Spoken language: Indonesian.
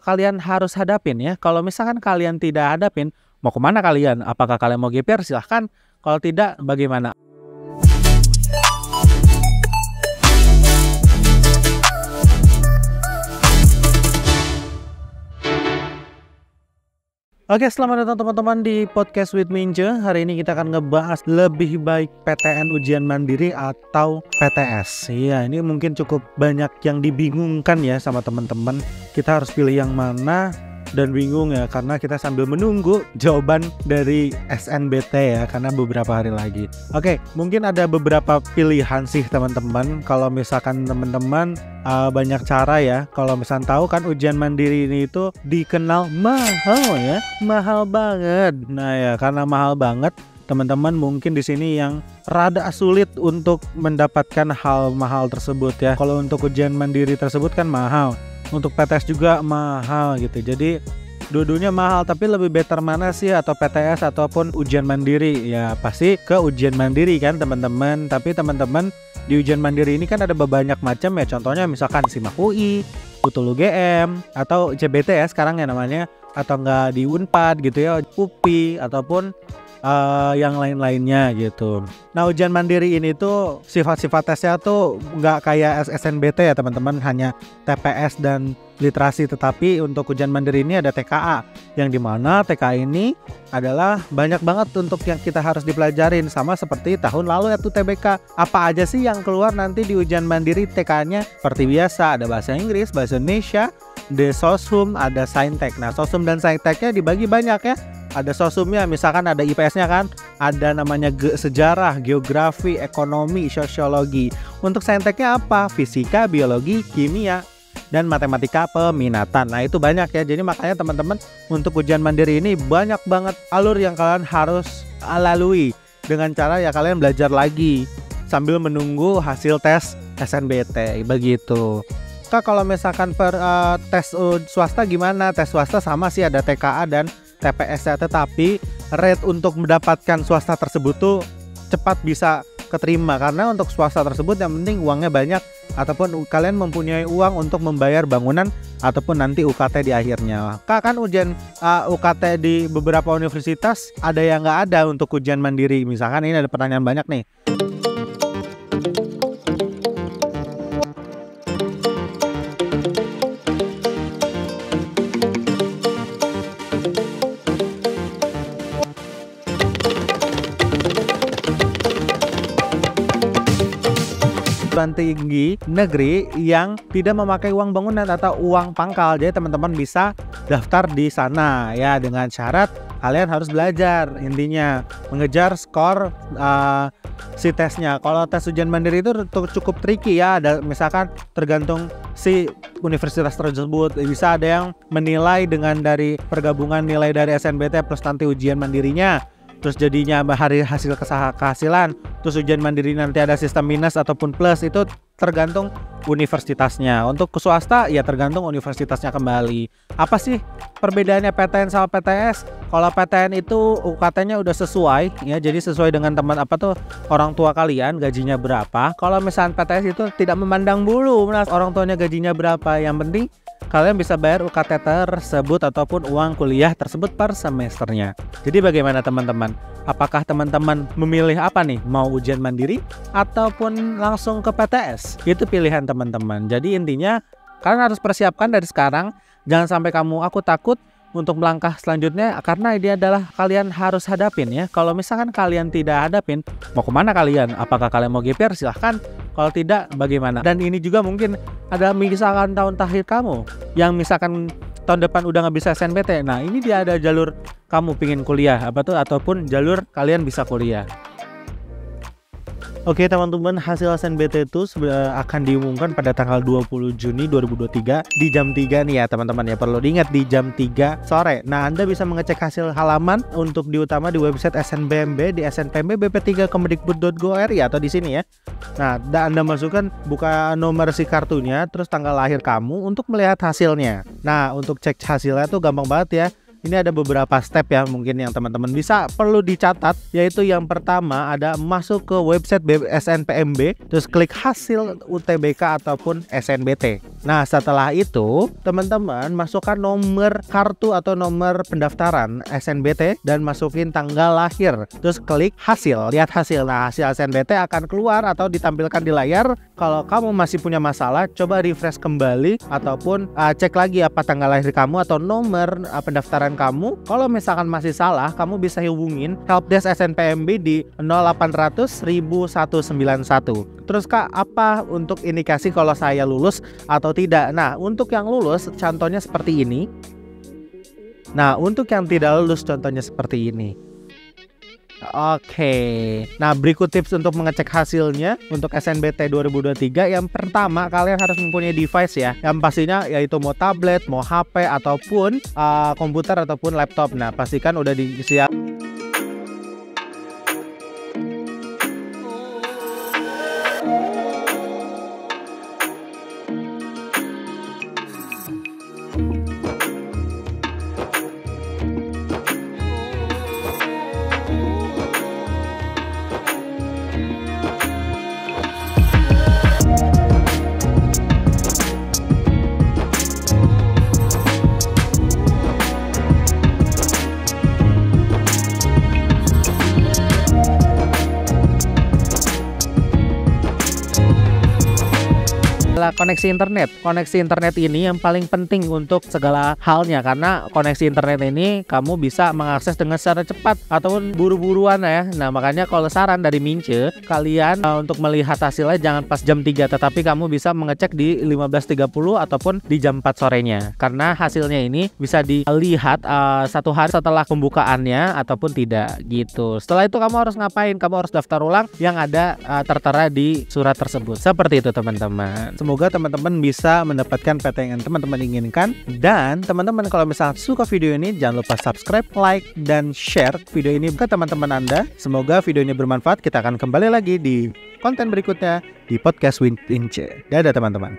kalian harus hadapin ya. Kalau misalkan kalian tidak hadapin, mau kemana kalian? Apakah kalian mau GPR? Silahkan. Kalau tidak, bagaimana? Oke, selamat datang teman-teman di Podcast with Minje. Hari ini kita akan ngebahas lebih baik PTN ujian mandiri atau PTS. Iya, ini mungkin cukup banyak yang dibingungkan ya sama teman-teman. Kita harus pilih yang mana dan bingung ya, karena kita sambil menunggu jawaban dari SNBT ya, karena beberapa hari lagi. Oke, mungkin ada beberapa pilihan sih teman-teman. Kalau misalkan teman-teman banyak cara ya. Kalau misalkan tahu kan ujian mandiri ini itu dikenal mahal ya, mahal banget. Nah ya, karena mahal banget, teman-teman mungkin di sini yang rada sulit untuk mendapatkan hal mahal tersebut ya. Kalau untuk ujian mandiri tersebut kan mahal, untuk PTS juga mahal gitu. Jadi dua-duanya mahal, tapi lebih better mana sih, atau PTS ataupun ujian mandiri? Ya pasti ke ujian mandiri kan teman-teman. Tapi teman-teman di ujian mandiri ini kan ada banyak macam ya. Contohnya misalkan SIMAK UI, UTUL UGM, atau CBT ya sekarang ya namanya, atau enggak di Unpad gitu ya, UPI ataupun yang lain-lainnya gitu. Nah, ujian mandiri ini tuh sifat-sifat tesnya tuh nggak kayak SNBT ya teman-teman, hanya TPS dan literasi. Tetapi untuk ujian mandiri ini ada TKA, yang dimana TKA ini adalah banyak banget untuk yang kita harus dipelajarin, sama seperti tahun lalu yaitu TBK. Apa aja sih yang keluar nanti di ujian mandiri TKA-nya? Seperti biasa, ada bahasa Inggris, bahasa Indonesia, ada Sosum, ada Saintek. Nah, Sosum dan Sainteknya dibagi banyak ya. Ada sosumnya, misalkan ada IPS-nya kan, ada namanya sejarah, geografi, ekonomi, sosiologi. Untuk sainteknya apa? Fisika, biologi, kimia, dan matematika peminatan. Nah itu banyak ya, jadi makanya teman-teman untuk ujian mandiri ini banyak banget alur yang kalian harus lalui. Dengan cara ya kalian belajar lagi sambil menunggu hasil tes SNBT begitu. Kalau misalkan tes swasta gimana? Tes swasta sama sih, ada TKA dan TPS ya, tetapi rate untuk mendapatkan swasta tersebut tuh cepat bisa keterima, karena untuk swasta tersebut yang penting uangnya banyak, ataupun kalian mempunyai uang untuk membayar bangunan ataupun nanti UKT di akhirnya. Kan ujian UKT di beberapa universitas ada yang nggak ada untuk ujian mandiri. Misalkan ini ada pertanyaan banyak nih. Tinggi negeri yang tidak memakai uang bangunan atau uang pangkal. Jadi teman-teman bisa daftar di sana ya, dengan syarat kalian harus belajar, intinya mengejar skor si tesnya. Kalau tes ujian mandiri itu cukup tricky ya, ada misalkan tergantung si universitas tersebut, bisa ada yang menilai dengan dari pergabungan nilai dari SNBT plus nanti ujian mandirinya, terus jadinya hari hasil kehasilan. Terus ujian mandiri nanti ada sistem minus ataupun plus, itu tergantung universitasnya. Untuk ke swasta ya tergantung universitasnya kembali. Apa sih perbedaannya PTN sama PTS? Kalau PTN itu UKT-nya udah sesuai ya, jadi sesuai dengan teman orang tua kalian gajinya berapa. Kalau misalnya PTS itu tidak memandang bulu orang tuanya gajinya berapa, yang penting kalian bisa bayar UKT tersebut ataupun uang kuliah tersebut per semesternya. Jadi bagaimana teman-teman? Apakah teman-teman memilih apa nih? Mau ujian mandiri ataupun langsung ke PTS? Itu pilihan teman-teman. Jadi intinya kalian harus persiapkan dari sekarang. Jangan sampai aku takut untuk melangkah selanjutnya, karena ini adalah kalian harus hadapin ya. Kalau misalkan kalian tidak hadapin, mau kemana kalian? Apakah kalian mau GPR? Silahkan. Kalau tidak, bagaimana? Dan ini juga mungkin ada misalkan tahun terakhir kamu yang misalkan tahun depan udah nggak bisa SNBT. Nah ini dia ada jalur kamu pingin kuliah ataupun jalur kalian bisa kuliah. Oke teman-teman, hasil SNBT itu akan diumumkan pada tanggal 20 Juni 2023 di jam 3 nih ya teman-teman ya. Perlu diingat di jam 3 sore. Nah, Anda bisa mengecek hasil halaman untuk diutama di website SNBMB di snpmb.bp3kemdikbud.go.ri atau di sini ya. Nah, Anda masukkan, buka nomor si kartunya, terus tanggal lahir kamu untuk melihat hasilnya. Nah, untuk cek hasilnya tuh gampang banget ya. ini ada beberapa step ya mungkin yang teman-teman bisa perlu dicatat, yaitu yang pertama ada masuk ke website SNPMB, terus klik hasil UTBK ataupun SNBT. Nah, setelah itu teman-teman masukkan nomor kartu atau nomor pendaftaran SNBT dan masukin tanggal lahir, terus klik hasil, lihat hasil. Nah, hasil SNBT akan keluar atau ditampilkan di layar. Kalau kamu masih punya masalah, coba refresh kembali ataupun cek lagi apa tanggal lahir kamu atau nomor pendaftaran kamu. Kalau misalkan masih salah, kamu bisa hubungin helpdesk SNPMB di 0800 1191. Terus Kak, apa untuk indikasi kalau saya lulus atau tidak? Nah, untuk yang lulus contohnya seperti ini. Nah, untuk yang tidak lulus contohnya seperti ini. Oke. Nah, berikut tips untuk mengecek hasilnya untuk SNBT 2023. Yang pertama, kalian harus mempunyai device ya. Yang pastinya yaitu mau tablet, mau HP ataupun komputer ataupun laptop. Nah, pastikan udah disiap. Koneksi internet ini yang paling penting untuk segala halnya, karena koneksi internet ini kamu bisa mengakses dengan secara cepat ataupun buru-buruan ya. Nah, makanya kalau saran dari Mince, kalian untuk melihat hasilnya jangan pas jam 3, tetapi kamu bisa mengecek di 15.30 ataupun di jam 4 sorenya, karena hasilnya ini bisa dilihat 1 hari setelah pembukaannya ataupun tidak gitu. Setelah itu kamu harus ngapain? Kamu harus daftar ulang yang ada tertera di surat tersebut. Seperti itu teman-teman. Semoga teman-teman bisa mendapatkan PTN yang teman-teman inginkan. Dan teman-teman kalau misalnya suka video ini, jangan lupa subscribe, like, dan share video ini ke teman-teman Anda. Semoga video ini bermanfaat. Kita akan kembali lagi di konten berikutnya di Podcast with Mince. Dadah teman-teman.